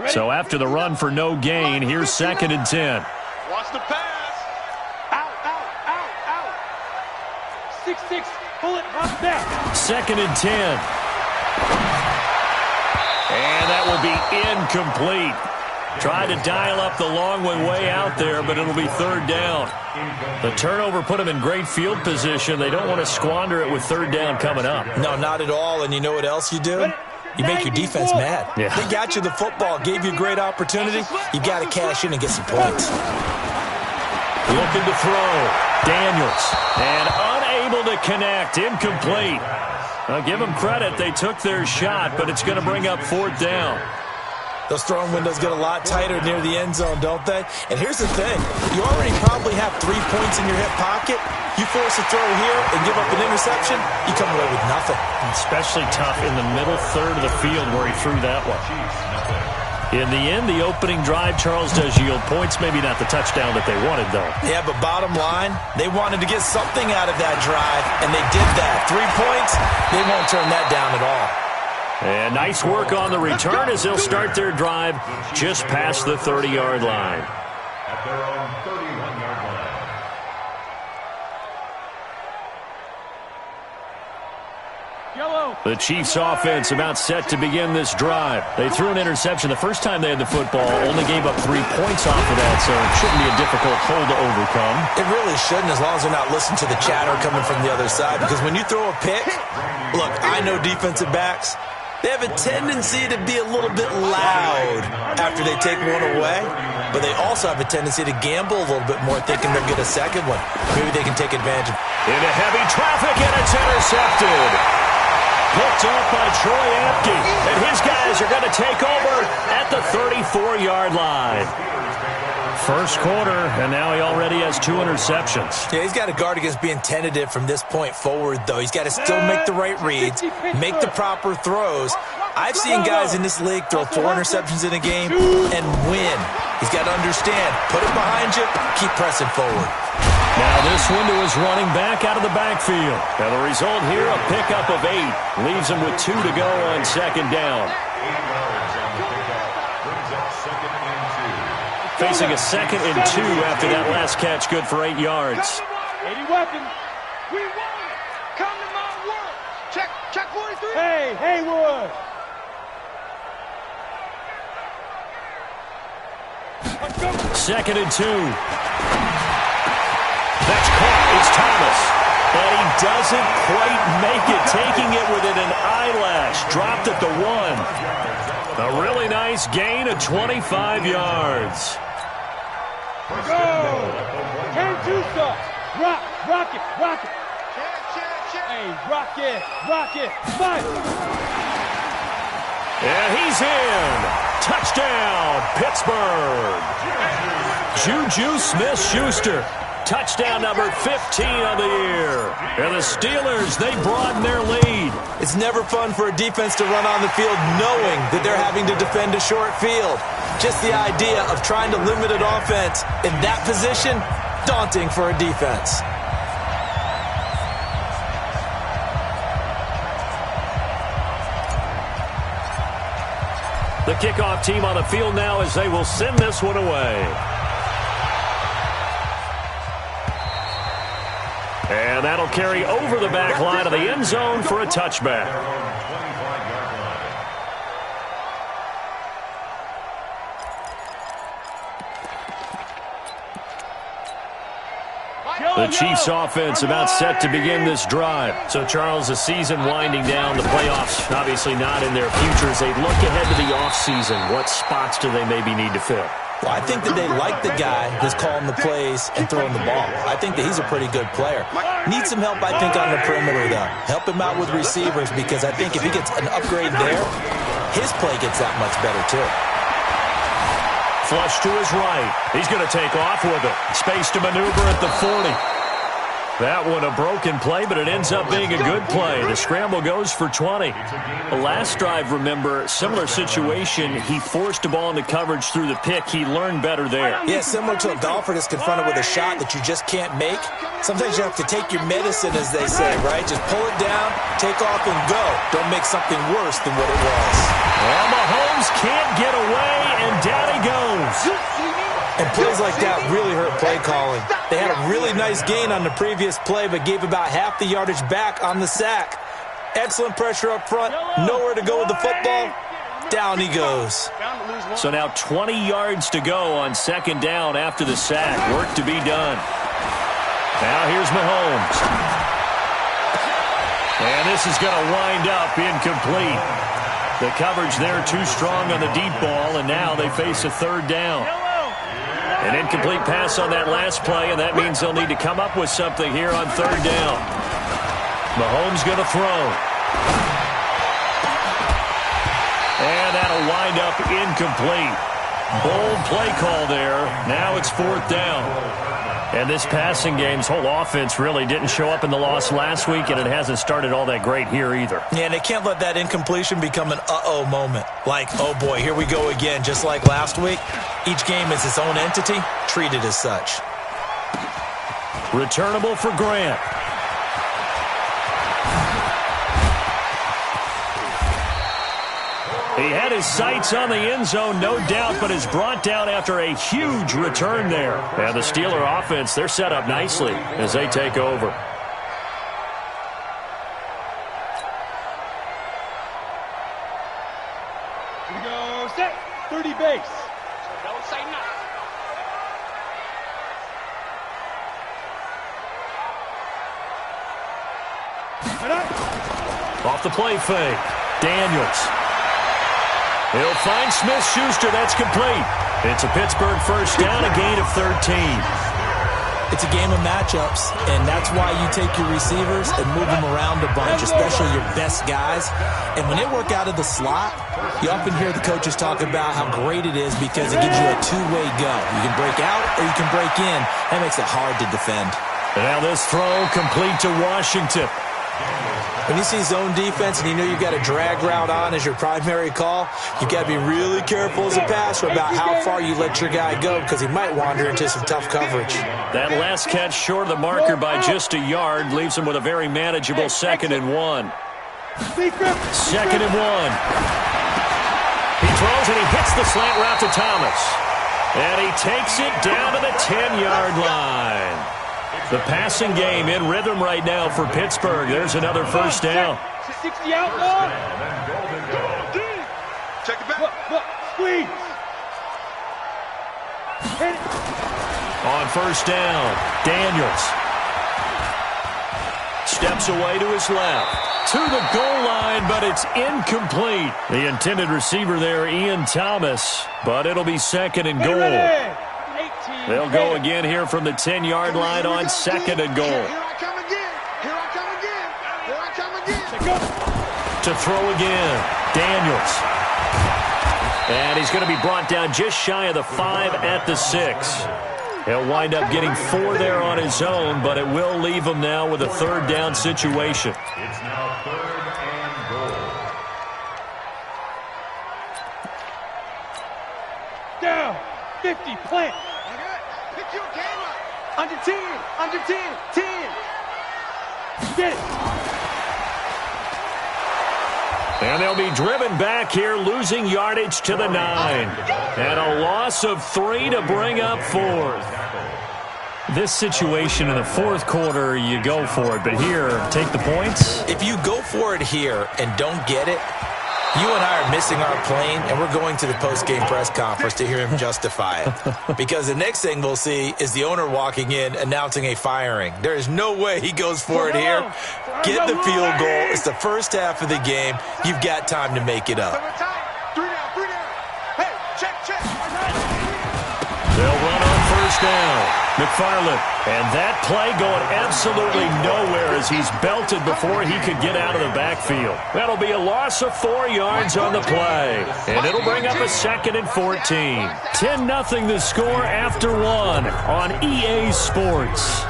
So after the run for no gain, here's 2nd and 10. Watch the pass. Out, out, out, out. 6-6, pull it up there. 2nd and 10. And that will be incomplete. Tried to dial up the long one way out there, but it'll be 3rd down. The turnover put them in great field position. They don't want to squander it with 3rd down coming up. No, not at all. And you know what else you do? You make your defense mad. Yeah. They got you the football, gave you a great opportunity. You got to cash in and get some points. Looking to throw. Daniels. And unable to connect. Incomplete. I'll give them credit. They took their shot, but it's going to bring up 4th down. Those throwing windows get a lot tighter near the end zone, don't they? And here's the thing. You already probably have 3 points in your hip pocket. You force a throw here and give up an interception, you come away with nothing. Especially tough in the middle third of the field where he threw that one. In the end, the opening drive, Charles, does yield points. Maybe not the touchdown that they wanted, though. Yeah, but bottom line, they wanted to get something out of that drive, and they did that. 3 points, they won't turn that down at all. And nice work on the return as they'll start their drive just past the 30-yard line. At their own 31-yard line. The Chiefs offense about set to begin this drive. They threw an interception the first time they had the football, only gave up 3 points off of that, so it shouldn't be a difficult hole to overcome. It really shouldn't, as long as they're not listening to the chatter coming from the other side, because when you throw a pick, look, I know defensive backs, they have a tendency to be a little bit loud after they take one away, but they also have a tendency to gamble a little bit more, thinking they'll get a second one. Maybe they can take advantage. Into heavy traffic, and it's intercepted. Picked off by Troy Apke, and his guys are going to take over at the 34-yard line. First quarter, and now he already has 2 interceptions. Yeah, he's got to guard against being tentative from this point forward, though. He's got to still make the right reads, make the proper throws. I've seen guys in this league throw 4 interceptions in a game and win. He's got to understand, put it behind you, keep pressing forward. Now this window is running back out of the backfield. Now the result here, a pickup of 8. Leaves him with 2 to go on 2nd down. Facing a 2nd and 2 after that last catch, good for 8 yards. 80 weapons. We won it. Come to my world. Check 43. Hey, Haywood. Let's go. 2nd and 2. That's caught. It's Thomas. And he doesn't quite make it, taking it within an eyelash. Dropped at the 1. A really nice gain of 25 yards. Go! Can't do so. Rock it. Hey, rock it. Fight. And he's in. Touchdown, Pittsburgh. Juju Smith-Schuster. Touchdown number 15 of the year. And the Steelers, they broaden their lead. It's never fun for a defense to run on the field knowing that they're having to defend a short field. Just the idea of trying to limit an offense in that position, daunting for a defense. The kickoff team on the field now as they will send this one away. And that'll carry over the back line of the end zone for a touchback. The Chiefs offense about set to begin this drive. So, Charles, the season winding down, the playoffs obviously not in their futures. They look ahead to the offseason. What spots do they maybe need to fill? Well, I think that they like the guy who's calling the plays and throwing the ball. I think that he's a pretty good player. Needs some help, I think, on the perimeter, though. Help him out with receivers, because I think if he gets an upgrade there, his play gets that much better, too. Flush to his right. He's going to take off with it. Space to maneuver at the 40. That one a broken play, but it ends up being a good play. The scramble goes for 20. The last drive, remember, similar situation. He forced the ball into coverage through the pick. He learned better there. Yeah, similar to a golfer that's confronted with a shot that you just can't make. Sometimes you have to take your medicine, as they say, right? Just pull it down, take off, and go. Don't make something worse than what it was. Well, Mahomes can't get away, and down he goes. And plays like that really hurt play calling. They had a really nice gain on the previous play, but gave about half the yardage back on the sack. Excellent pressure up front. Nowhere to go with the football. Down he goes. So now 20 yards to go on second down after the sack. Work to be done. Now here's Mahomes. And this is going to wind up incomplete. The coverage there too strong on the deep ball, and now they face a third down. An incomplete pass on that last play, and that means they'll need to come up with something here on third down. Mahomes going to throw. And that'll wind up incomplete. Bold play call there. Now it's fourth down. And this passing game's whole offense really didn't show up in the loss last week, and it hasn't started all that great here either. Yeah, and they can't let that incompletion become an uh-oh moment. Like, oh boy, here we go again, just like last week. Each game is its own entity, treated as such. Returnable for Grant. He had his sights on the end zone, no doubt, but is brought down after a huge return there. And the Steeler offense, they're set up nicely as they take over. Here we go, set, 30 base. Don't say nothing. Off the play fake, Daniels. He'll find Smith-Schuster. That's complete. It's a Pittsburgh first down, a gain of 13. It's a game of matchups, and that's why you take your receivers and move them around a bunch, especially your best guys. And when they work out of the slot, you often hear the coaches talk about how great it is because it gives you a two-way go. You can break out or you can break in. That makes it hard to defend. And now this throw complete to Washington. When you see zone defense and you know you've got a drag route on as your primary call, you've got to be really careful as a passer about how far you let your guy go because he might wander into some tough coverage. That last catch short of the marker by just a yard leaves him with a very manageable 2nd and 1. 2nd and 1. He throws and he hits the slant route to Thomas. And he takes it down to the 10-yard line. The passing game in rhythm right now for Pittsburgh. There's another first down. 60 out, long. Check it back. Squeeze. On first down, Daniels. Steps away to his left. To the goal line, but it's incomplete. The intended receiver there, Ian Thomas. But it'll be 2nd and goal. They'll go again here from the 10-yard line on 2nd and goal. Here I come again. Here I come again. Here I come again. To throw again, Daniels. And he's going to be brought down just shy of the 5 at the 6. He'll wind up getting 4 there on his own, but it will leave him now with a third down situation. It's now 3rd and goal. Down. 50, plant. Pick your game up. Under 10, under 10, 10. Get it. And they'll be driven back here, losing yardage to the 9. And a loss of 3 to bring up 4th. This situation in the fourth quarter, you go for it. But here, take the points. If you go for it here and don't get it, you and I are missing our plane, and we're going to the post-game press conference to hear him justify it. Because the next thing we'll see is the owner walking in announcing a firing. There is no way he goes for it here. Get the field goal. It's the first half of the game. You've got time to make it up. 3 down, 3 down. Hey, check. They'll run on first down. McFarland. And that play going absolutely nowhere as he's belted before he could get out of the backfield. That'll be a loss of 4 yards on the play. And it'll bring up a 2nd and 14. 10-0 the score after 1 on EA Sports.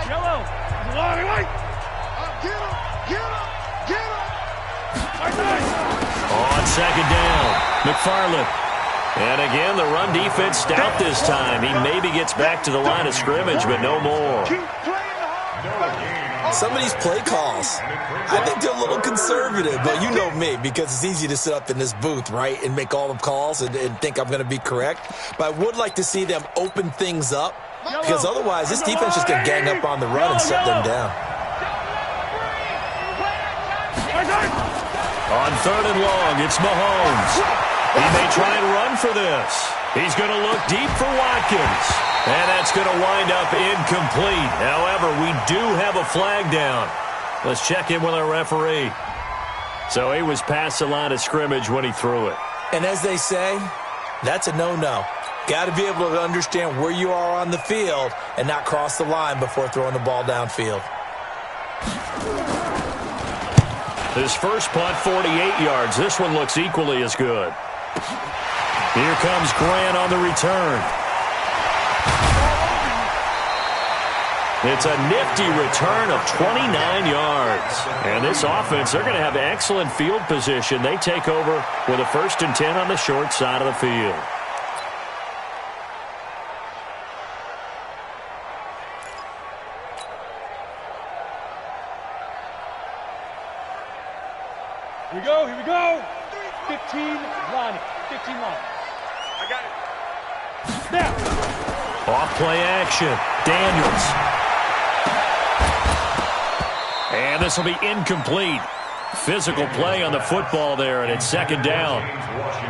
Yellow. Long right. Get him. On second down, McFarland. And again, the run defense stout this time. He maybe gets back to the line of scrimmage, but no more. Some of these play calls, I think they're a little conservative, but you know me, because it's easy to sit up in this booth, right, and make all the calls and think I'm going to be correct. But I would like to see them open things up, because otherwise this defense is going to gang up on the run and shut them down. On 3rd and long, it's Mahomes. He may try and run for this. He's going to look deep for Watkins. And that's going to wind up incomplete. However, we do have a flag down. Let's check in with our referee. So he was past the line of scrimmage when he threw it. And as they say, that's a no-no. Got to be able to understand where you are on the field and not cross the line before throwing the ball downfield. His first punt, 48 yards. This one looks equally as good. Here comes Grant on the return. It's a nifty return of 29 yards. And this offense, they're going to have excellent field position. They take over with a 1st and 10 on the short side of the field. Here we go, here we go. 15 line. 15 line. I got it. Snap. Off play action. Daniels. And this will be incomplete. Physical play on the football there, and it's 2nd down.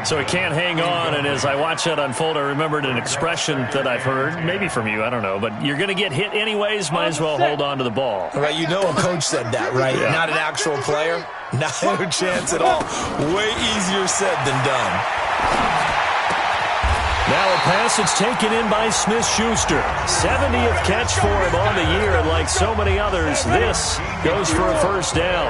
So he can't hang on, and as I watch that unfold, I remembered an expression that I've heard, maybe from you, I don't know, but you're going to get hit anyways, might as well hold on to the ball. Right, you know a coach said that, right? Yeah. Not an actual player. Not a chance at all. Way easier said than done. Now a pass that's taken in by Smith-Schuster. 70th catch for him on the year, and like so many others, this goes for a 1st down.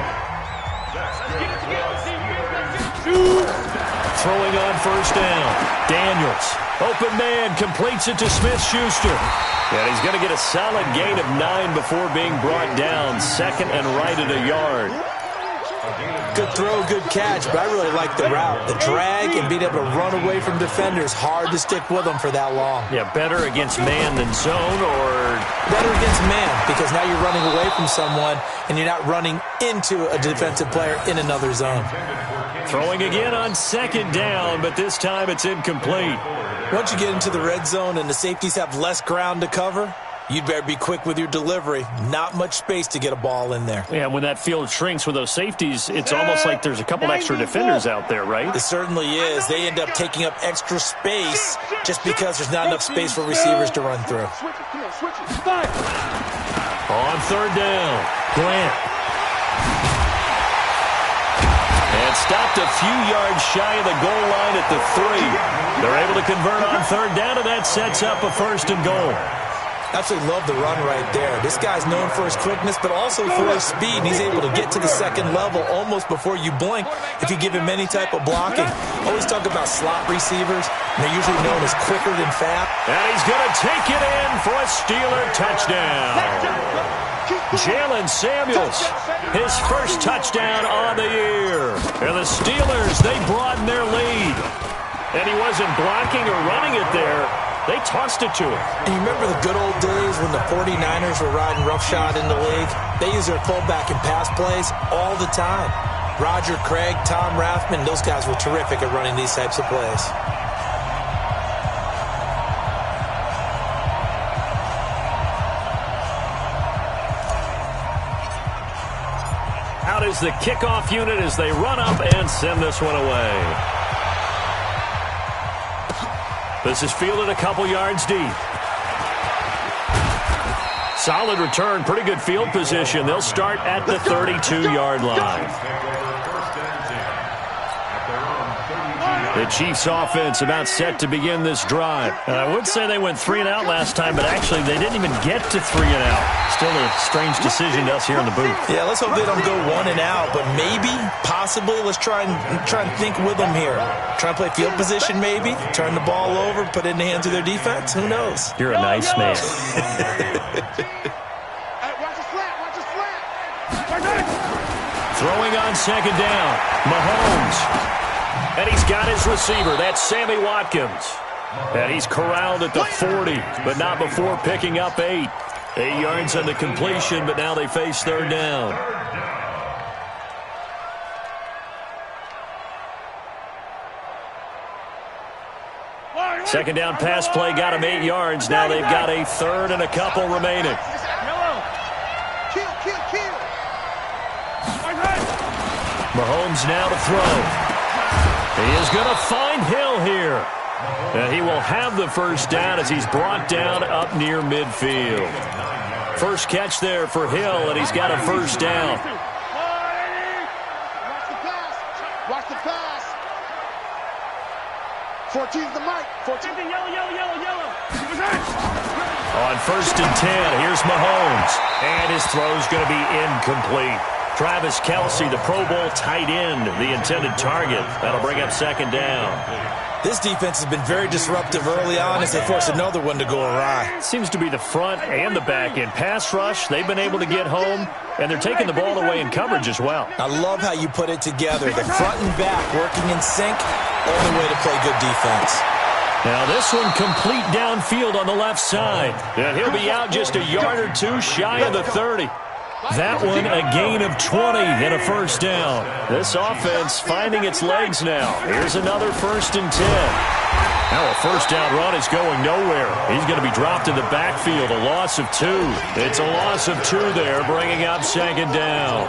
Throwing on 1st down. Daniels. Open man completes it to Smith-Schuster. And he's going to get a solid gain of 9 before being brought down. 2nd and right at a yard. Good throw, good catch, but I really like the route. The drag and being able to run away from defenders, hard to stick with them for that long. Yeah, better against man than zone, or? Better against man, because now you're running away from someone and you're not running into a defensive player in another zone. Throwing again on 2nd down, but this time it's incomplete. Once you get into the red zone and the safeties have less ground to cover, you'd better be quick with your delivery. Not much space to get a ball in there. Yeah, when that field shrinks with those safeties, it's almost like there's a couple extra defenders out there, right? It certainly is. They end up taking up extra space just because there's not enough space for receivers to run through. On 3rd down, Grant. And stopped a few yards shy of the goal line at the 3. They're able to convert on 3rd down, and that sets up a 1st and goal. Absolutely love the run right there. This guy's known for his quickness, but also for his speed. And he's able to get to the 2nd level almost before you blink if you give him any type of blocking. Always talk about slot receivers. And they're usually known as quicker than fast. And he's going to take it in for a Steeler touchdown. Jalen Samuels, his 1st touchdown on the year. And the Steelers, they broaden their lead. And he wasn't blocking or running it there. They tossed it to him. And you remember the good old days when the 49ers were riding roughshod in the league? They used their fullback in pass plays all the time. Roger Craig, Tom Rathman, those guys were terrific at running these types of plays. Out is the kickoff unit as they run up and send this one away. This is fielded a couple yards deep. Solid return, pretty good field position. They'll start at the 32-yard line. The Chiefs offense about set to begin this drive. I would say they went 3 and out last time, but actually they didn't even get to 3 and out. Still a strange decision to us here in the booth. Yeah, let's hope they don't go 1 and out, but maybe, possibly, let's try and think with them here. Try and play field position maybe, turn the ball over, put it in the hands of their defense. Who knows? You're a nice man. Throwing on 2nd down, Mahomes. And he's got his receiver. That's Sammy Watkins. And he's corralled at the 40, but not before picking up 8. 8 yards on the completion, but now they face third down. Second down pass play got them 8 yards. Now they've got a third and a couple remaining. Mahomes now to throw. He is going to find Hill here. And he will have the first down as he's brought down up near midfield. First catch there for Hill, and he's got a first down. Watch the pass. 14's the mic. 14. Yellow. On first and 10, here's Mahomes. And his throw's going to be incomplete. Travis Kelce, the Pro Bowl tight end, the intended target. That'll bring up second down. This defense has been very disruptive early on as they force another one to go awry. Seems to be the front and the back end. Pass rush, they've been able to get home, and they're taking the ball away in coverage as well. I love how you put it together. The front and back working in sync, only way to play good defense. Now this one complete downfield on the left side. And he'll be out just a yard or two shy of the 30. That one a gain of 20 and a first down. This offense finding its legs now. Here's another first and 10. Now a first down run is going nowhere. He's going to be dropped in the backfield, a loss of 2. It's a loss of 2 there, bringing up second down.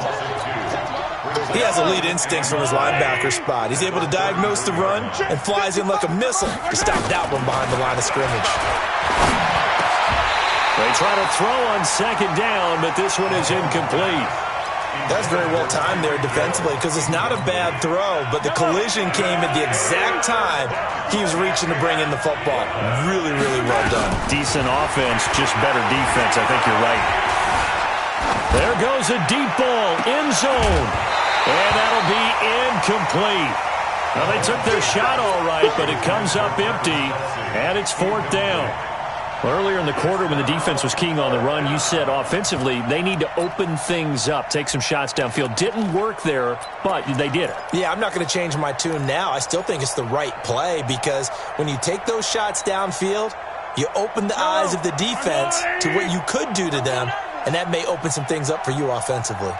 He has elite instincts from his linebacker spot. He's able to diagnose the run and flies in like a missile to stop that one behind the line of scrimmage. They try to throw on second down, but this one is incomplete. That's very well timed there defensively because it's not a bad throw, but the collision came at the exact time he was reaching to bring in the football. Really, really well done. Decent offense, just better defense. I think you're right. There goes a deep ball, end zone, and that'll be incomplete. Well, they took their shot all right, but it comes up empty, and it's fourth down. Earlier in the quarter when the defense was keying on the run, you said offensively they need to open things up, take some shots downfield. Didn't work there, but they did it. Yeah, I'm not going to change my tune now. I still think it's the right play because when you take those shots downfield, you open the eyes of the defense to what you could do to them, and that may open some things up for you offensively.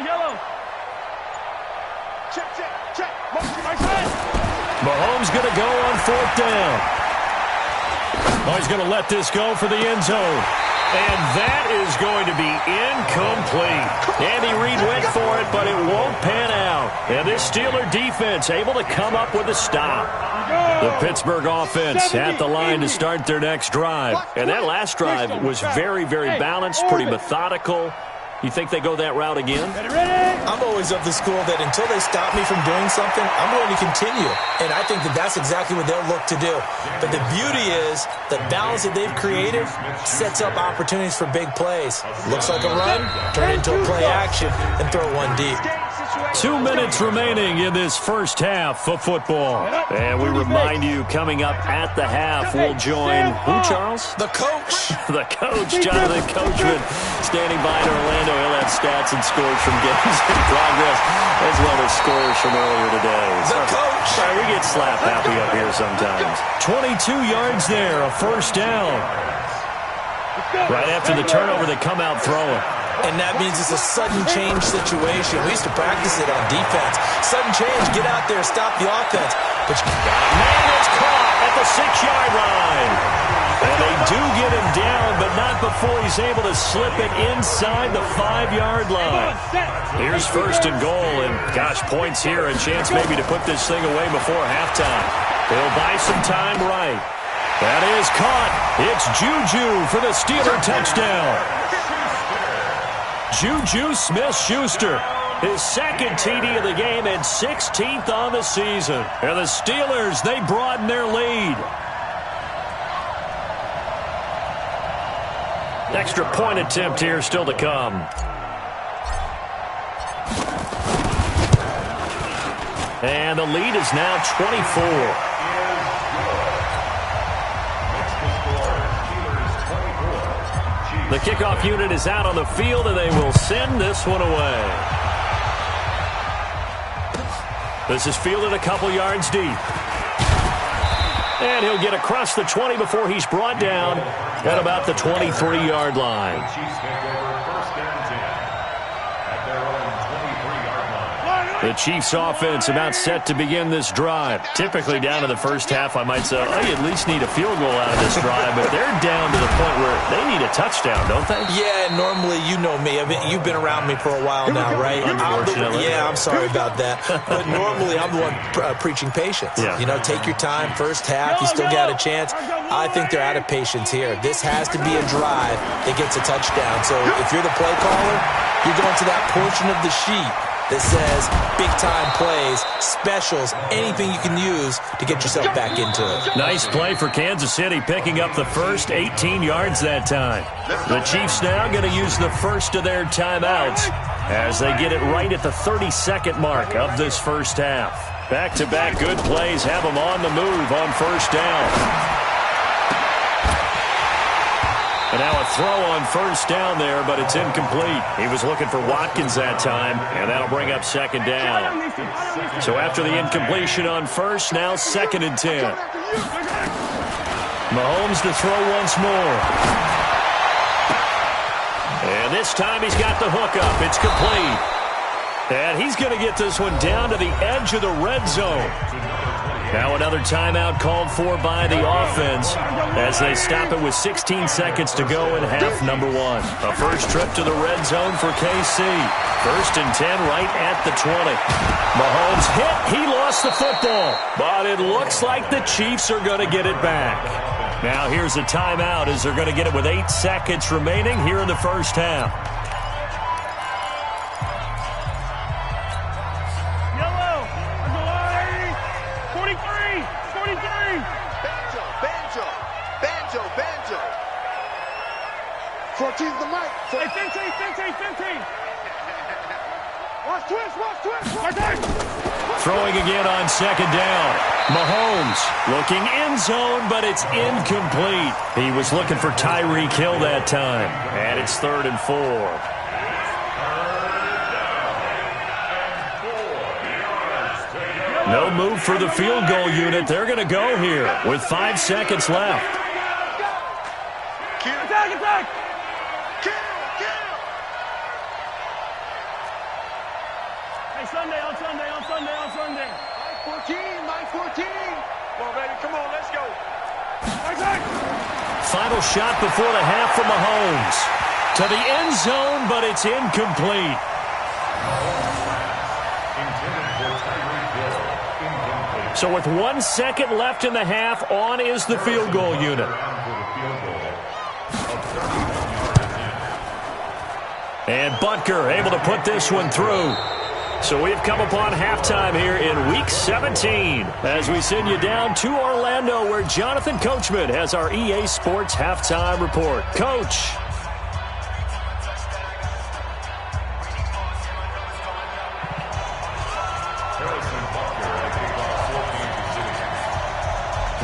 Yellow. Check. Mahomes going to go on fourth down. Oh, he's going to let this go for the end zone. And that is going to be incomplete. Andy Reid went for it, but it won't pan out. And this Steeler defense able to come up with a stop. The Pittsburgh offense at the line to start their next drive. And that last drive was very, very balanced, pretty methodical. You think they go that route again? I'm always of the school that until they stop me from doing something, I'm going to continue. And I think that that's exactly what they'll look to do. But the beauty is the balance that they've created sets up opportunities for big plays. Looks like a run, turn into a play action, and throw one deep. 2 minutes remaining in this first half of football. And we remind you, coming up at the half, we'll join who, Charles? The coach. The coach, Jonathan Coachman, standing by in Orlando. He'll have stats and scores from games in progress, as well as scores from earlier today. The coach. Sorry, we get slap happy up here sometimes. 22 yards there, a first down. Right after the turnover, they come out throwing. And that means it's a sudden change situation. We used to practice it on defense. Sudden change, get out there, stop the offense. But man, it's caught at the 6-yard line. And they do get him down, but not before he's able to slip it inside the 5-yard line. Here's first and goal, and gosh, points here, a chance maybe to put this thing away before halftime. They'll buy some time right. That is caught. It's Juju for the Steeler touchdown. Juju Smith-Schuster, his second TD of the game and 16th on the season. And the Steelers, they broaden their lead. Extra point attempt here still to come. And the lead is now 24. The kickoff unit is out on the field, and they will send this one away. This is fielded a couple yards deep. And he'll get across the 20 before he's brought down at about the 23-yard line. Chiefs take over first and 10 at their own 23-yard line. The Chiefs offense about set to begin this drive. Typically down to the first half, I might say, oh, you at least need a field goal out of this drive, but they're down to the point where they need a touchdown, don't they? Yeah, normally, you know me. I mean, you've been around me for a while now, right? Unfortunately. I'm sorry about that. But normally, I'm the one preaching patience. Yeah. You know, take your time. First half, you still got a chance. I think they're out of patience here. This has to be a drive that gets a touchdown. So if you're the play caller, you're going to that portion of the sheet that says big-time plays, specials, anything you can use to get yourself back into it. Nice play for Kansas City, picking up the first 18 yards that time. The Chiefs now going to use the first of their timeouts as they get it right at the 32nd mark of this first half. Back-to-back good plays have them on the move on first down. And now a throw on first down there, but it's incomplete. He was looking for Watkins that time, and that'll bring up second down. So after the incompletion on first, now 2nd and 10. Mahomes to throw once more. And this time he's got the hook up. It's complete. And he's going to get this one down to the edge of the red zone. Now another timeout called for by the offense as they stop it with 16 seconds to go in half number one. A first trip to the red zone for KC. 1st and 10 right at the 20. Mahomes hit. He lost the football. But it looks like the Chiefs are going to get it back. Now here's a timeout as they're going to get it with 8 seconds remaining here in the first half. Tease the mic. Hey, 15. Watch twist. Throwing again on second down. Mahomes looking end zone, but it's incomplete. He was looking for Tyreek Hill that time. And it's 3rd and 4. No move for the field goal unit. They're going to go here with 5 seconds left. Attack! Sunday. Line 14. Come on, baby. Come on, let's go. Final shot before the half from Mahomes. To the end zone, but it's incomplete. So with 1 second left in the half, on is the field goal unit. And Butker able to put this one through. So we've come upon halftime here in Week 17 as we send you down to Orlando where Jonathan Coachman has our EA Sports Halftime Report. Coach.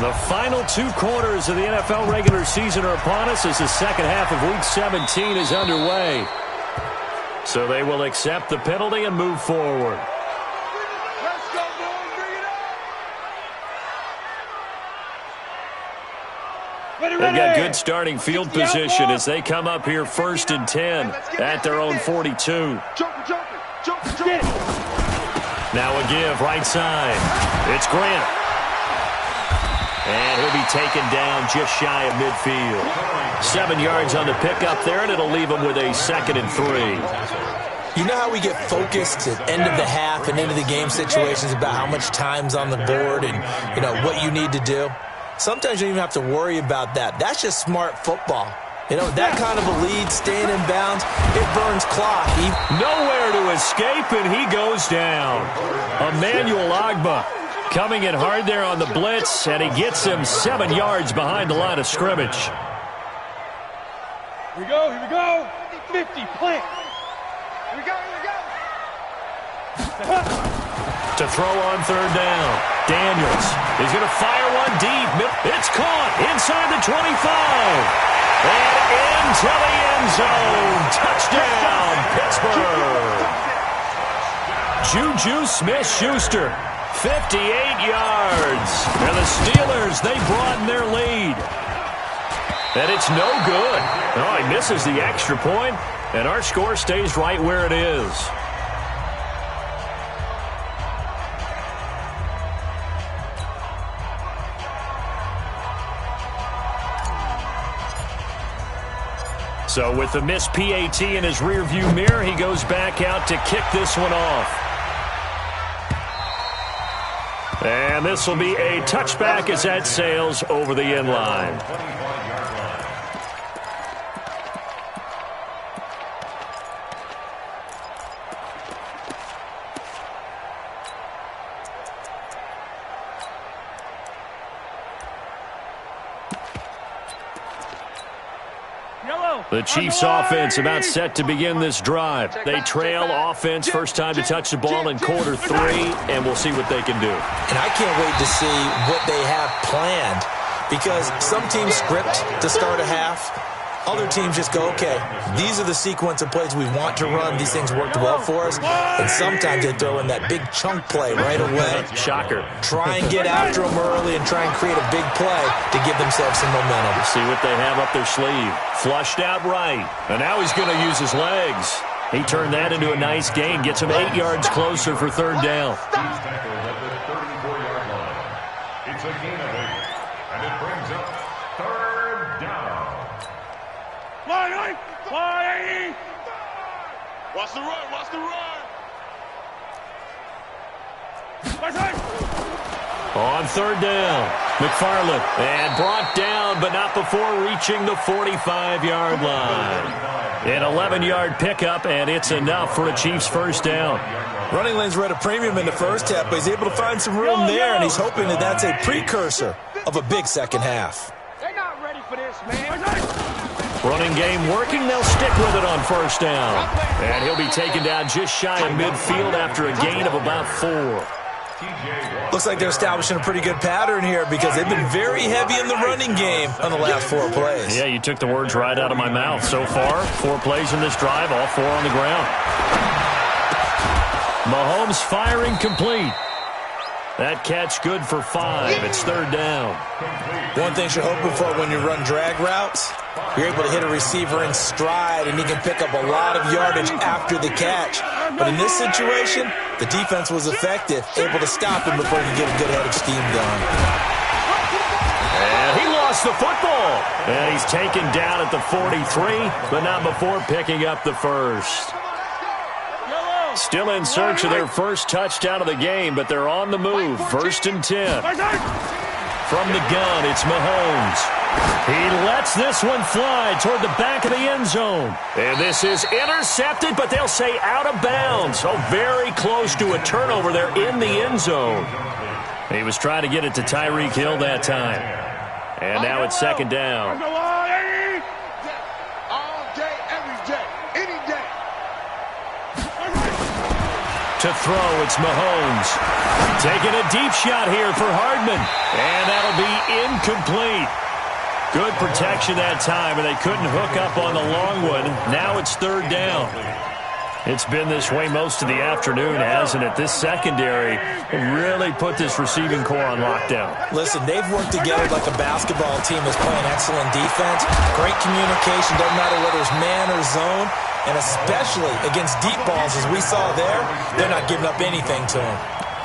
The final 2 quarters of the NFL regular season are upon us as the second half of Week 17 is underway. So they will accept the penalty and move forward. Let's go, boys. Bring it up. They've got good starting field position as they come up here 1st and 10 at their own 42. Jump. Now a give right side. It's Grant. And he'll be taken down just shy of midfield. 7 yards on the pickup there, and it'll leave him with a 2nd and 3. You know how we get focused at end of the half and end of the game situations about how much time's on the board and, you know, what you need to do? Sometimes you don't even have to worry about that. That's just smart football. You know, that kind of a lead, staying in bounds, it burns clock. Nowhere to escape, and he goes down. Emmanuel Ogbah coming in hard there on the blitz, and he gets him 7 yards behind the line of scrimmage. Here we go. 50, plant. Here we go. To throw on 3rd down. Daniels is going to fire one deep. It's caught inside the 25. And into the end zone. Touchdown, Pittsburgh. Juju Smith-Schuster 58 yards. And the Steelers, they broaden their lead. And it's no good. Oh, he misses the extra point, and our score stays right where it is. So with the missed PAT in his rearview mirror, he goes back out to kick this one off. And this will be a touchback as that sails over the end line. The Chiefs offense about set to begin this drive. They trail offense first time to touch the ball in quarter 3, and we'll see what they can do. And I can't wait to see what they have planned, because some teams script to start a half. Other teams just go, okay, these are the sequence of plays we want to run. These things worked well for us. And sometimes they throw in that big chunk play right away. Shocker. Try and get after them early and try and create a big play to give themselves some momentum. See what they have up their sleeve. Flushed out right. And now he's going to use his legs. He turned that into a nice gain. Gets him 8 yards closer for third down. He's tackled at the 34-yard line. It's a gain of 8. And it brings up third down. Watch the run, watch the run. On third down, McFarland, and brought down, but not before reaching the 45-yard line. An 11-yard pickup, and it's enough for a Chiefs first down. Running lanes were at a premium in the first half, but he's able to find some room there, and he's hoping that that's a precursor of a big second half. They're not ready for this, man. Running game working. They'll stick with it on first down. And he'll be taken down just shy of midfield after a gain of about 4. Looks like they're establishing a pretty good pattern here, because they've been very heavy in the running game on the last 4 plays. Yeah, you took the words right out of my mouth. So far, 4 plays in this drive, all 4 on the ground. Mahomes firing complete. That catch good for 5. It's third down. One thing you're hoping for when you run drag routes, you're able to hit a receiver in stride, and he can pick up a lot of yardage after the catch. But in this situation, the defense was effective, able to stop him before he could get a good head of steam going. And he lost the football. And he's taken down at the 43, but not before picking up the first. Still in search of their first touchdown of the game, but they're on the move. First and 10. From the gun, it's Mahomes. He lets this one fly toward the back of the end zone. And this is intercepted, but they'll say out of bounds. So very close to a turnover there in the end zone. He was trying to get it to Tyreek Hill that time. And now it's second down. All day, every day, any day. To throw, it's Mahomes. Taking a deep shot here for Hardman. And that'll be incomplete. Good protection that time, and they couldn't hook up on the long one. Now it's third down. It's been this way most of the afternoon, hasn't it? This secondary really put this receiving core on lockdown. Listen, they've worked together like a basketball team that's playing excellent defense. Great communication, doesn't matter whether it's man or zone. And especially against deep balls, as we saw there, they're not giving up anything to them.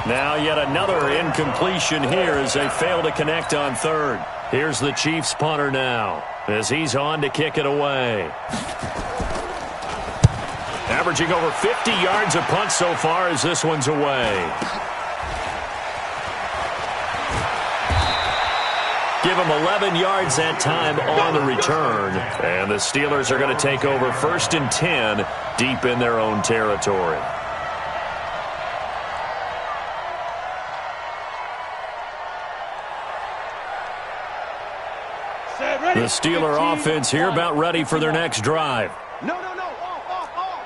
Now yet another incompletion here as they fail to connect on third. Here's the Chiefs punter now as he's on to kick it away. Averaging over 50 yards a punt so far as this one's away. Give him 11 yards that time on the return. And the Steelers are going to take over first and 10 deep in their own territory. The Steeler offense here about ready for their next drive. No.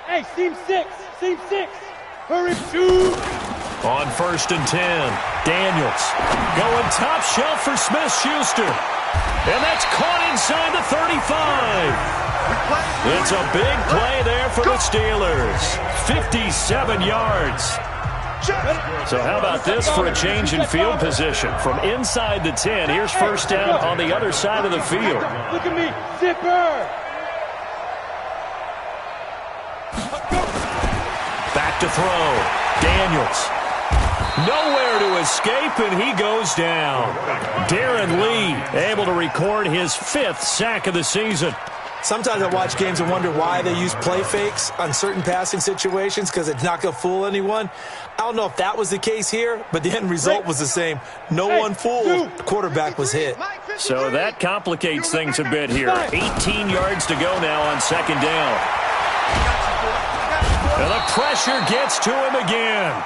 Hey, seam 6. Hurry, shoot. On first and 10, Daniels going top shelf for Smith-Schuster. And that's caught inside the 35. It's a big play there for the Steelers. 57 yards. So how about this for a change in field position? From inside the 10, here's first down on the other side of the field. Look at me, zipper. Back to throw. Daniels. Nowhere to escape, and he goes down. Darren Lee able to record his 5th sack of the season. Sometimes I watch games and wonder why they use play fakes on certain passing situations because it's not going to fool anyone. I don't know if that was the case here, but the end result was the same. No one fooled. The quarterback was hit. So that complicates things a bit here. 18 yards to go now on second down. And the pressure gets to him again.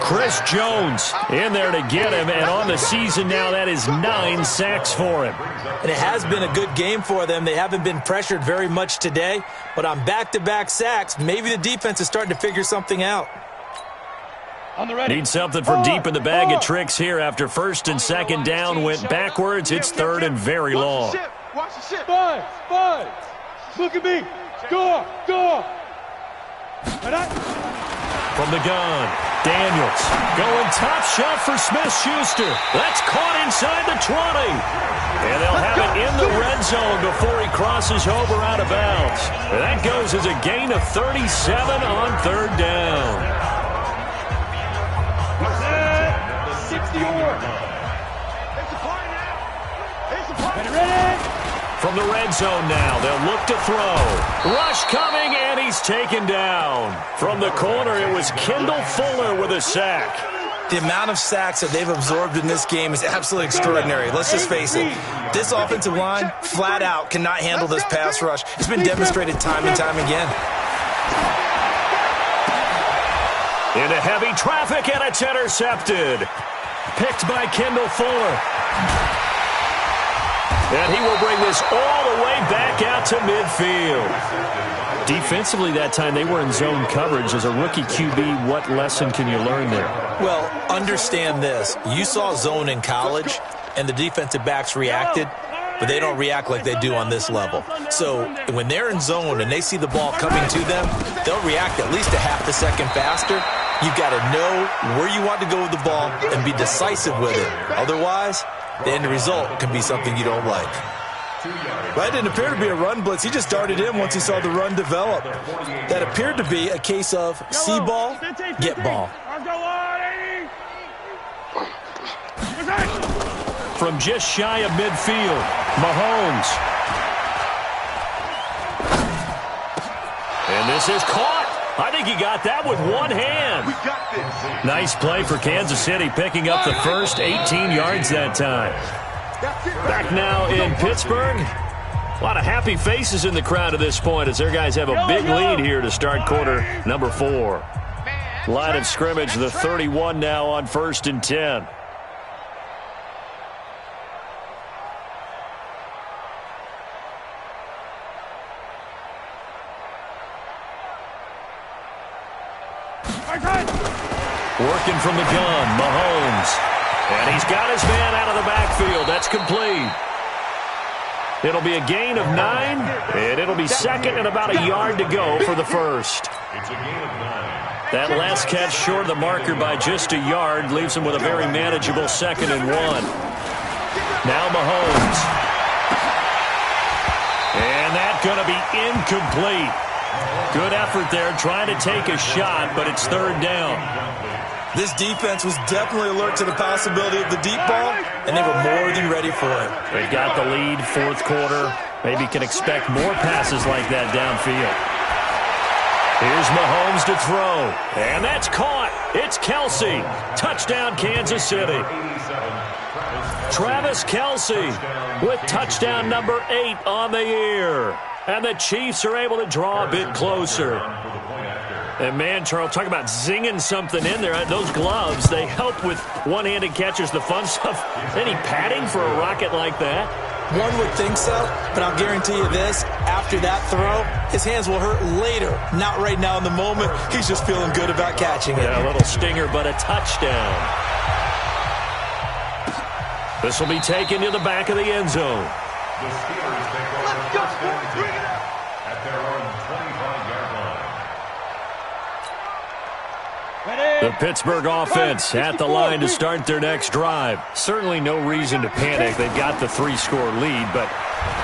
Chris Jones in there to get him, and on the season now, that is 9 sacks for him. And it has been a good game for them. They haven't been pressured very much today, but on back-to-back sacks, maybe the defense is starting to figure something out. Need something from deep in the bag of tricks here after first and second down went backwards. It's third and very long. Watch the ship. Five. Look at me. Go. From the gun, Daniels going top shot for Smith-Schuster. That's caught inside the 20. And they'll have it in the red zone before he crosses over out of bounds. And that goes as a gain of 37 on third down. 60 or. It's a play now. It's a play. Ready? From the red zone now, they'll look to throw. Rush coming, and he's taken down. From the corner, it was Kendall Fuller with a sack. The amount of sacks that they've absorbed in this game is absolutely extraordinary. Let's just face it. This offensive line, flat out, cannot handle this pass rush. It's been demonstrated time and time again. Into heavy traffic, and it's intercepted. Picked by Kendall Fuller. And he will bring this all the way back out to midfield. Defensively that time, they were in zone coverage. As a rookie QB, what lesson can you learn there? Well, understand this. You saw zone in college, and the defensive backs reacted, but they don't react like they do on this level. So when they're in zone and they see the ball coming to them, they'll react at least a half a second faster. You've got to know where you want to go with the ball and be decisive with it. Otherwise, the end result can be something you don't like. That didn't appear to be a run blitz. He just darted in once he saw the run develop. That appeared to be a case of see ball, get ball. From just shy of midfield, Mahomes. And this is caught. I think he got that with one hand. Nice play for Kansas City, picking up the first 18 yards that time. Back now in Pittsburgh. A lot of happy faces in the crowd at this point as their guys have a big lead here to start quarter number 4. Line of scrimmage, the 31 now on 1st and 10. Working from the gun, Mahomes. And he's got his man out of the backfield. That's complete. It'll be a gain of 9, and it'll be second and about a yard to go for the first. That last catch short of the marker by just a yard leaves him with a very manageable 2nd and 1. Now Mahomes. And that's going to be incomplete. Good effort there, trying to take a shot, but it's 3rd down. This defense was definitely alert to the possibility of the deep ball, and they were more than ready for it. They've got the lead, 4th quarter. Maybe can expect more passes like that downfield. Here's Mahomes to throw, and that's caught. It's Kelsey. Touchdown, Kansas City. Travis Kelsey with touchdown number 8 on the year. And the Chiefs are able to draw a bit closer. And, man, Charles, talk about zinging something in there. Those gloves, they help with one-handed catches, the fun stuff. Any padding for a rocket like that? One would think so, but I'll guarantee you this. After that throw, his hands will hurt later. Not right now in the moment. He's just feeling good about catching it. Yeah, a little stinger, but a touchdown. This will be taken to the back of the end zone. The Steelers take over at their own 25-yard line. The Pittsburgh offense at the line to start their next drive. Certainly no reason to panic. They've got the 3-score lead, but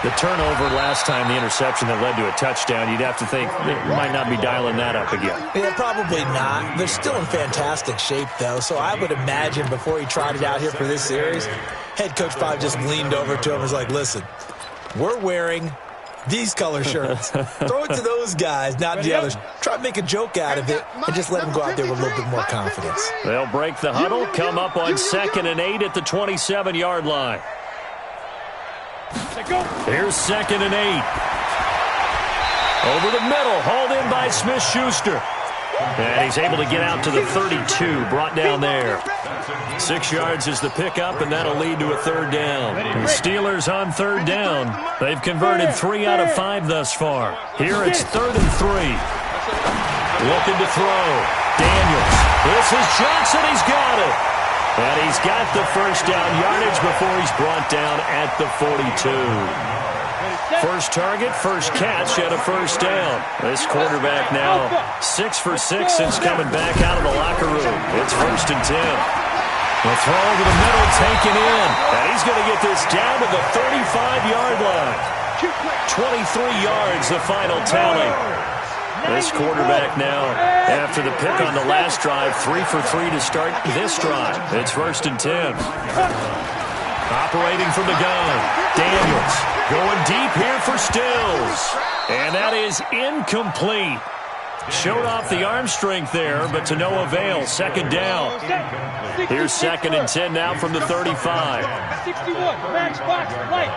the turnover last time, the interception that led to a touchdown, you'd have to think they might not be dialing that up again. Yeah, probably not. They're still in fantastic shape, though, so I would imagine before he tried it out here for this series, head coach probably just leaned over to him and was like, listen, we're wearing these color shirts. Throw it to those guys, not the others. Try to make a joke out of it and just let them go out there with a little bit more confidence. They'll break the huddle, come up on 2nd and 8 at the 27-yard line. Here's 2nd and 8. Over the middle, hauled in by Smith-Schuster. And he's able to get out to the 32, brought down there. 6 yards is the pickup, and that'll lead to a 3rd down. The Steelers on 3rd down. They've converted 3 out of 5 thus far. Here it's 3rd and 3. Looking to throw. Daniels. This is Johnson. He's got it. And he's got the first down yardage before he's brought down at the 42. First target, first catch, and a first down. This quarterback now 6 for 6 since coming back out of the locker room. It's 1st and 10. The throw over the middle taken in. And he's going to get this down to the 35-yard line. 23 yards, the final tally. This quarterback now, after the pick on the last drive, 3 for 3 to start this drive. It's 1st and 10. Operating from the gun, Daniels going deep here for Stills. And that is incomplete. Showed off the arm strength there, but to no avail. 2nd down. Here's 2nd and 10 now from the 35. 61, match box, light.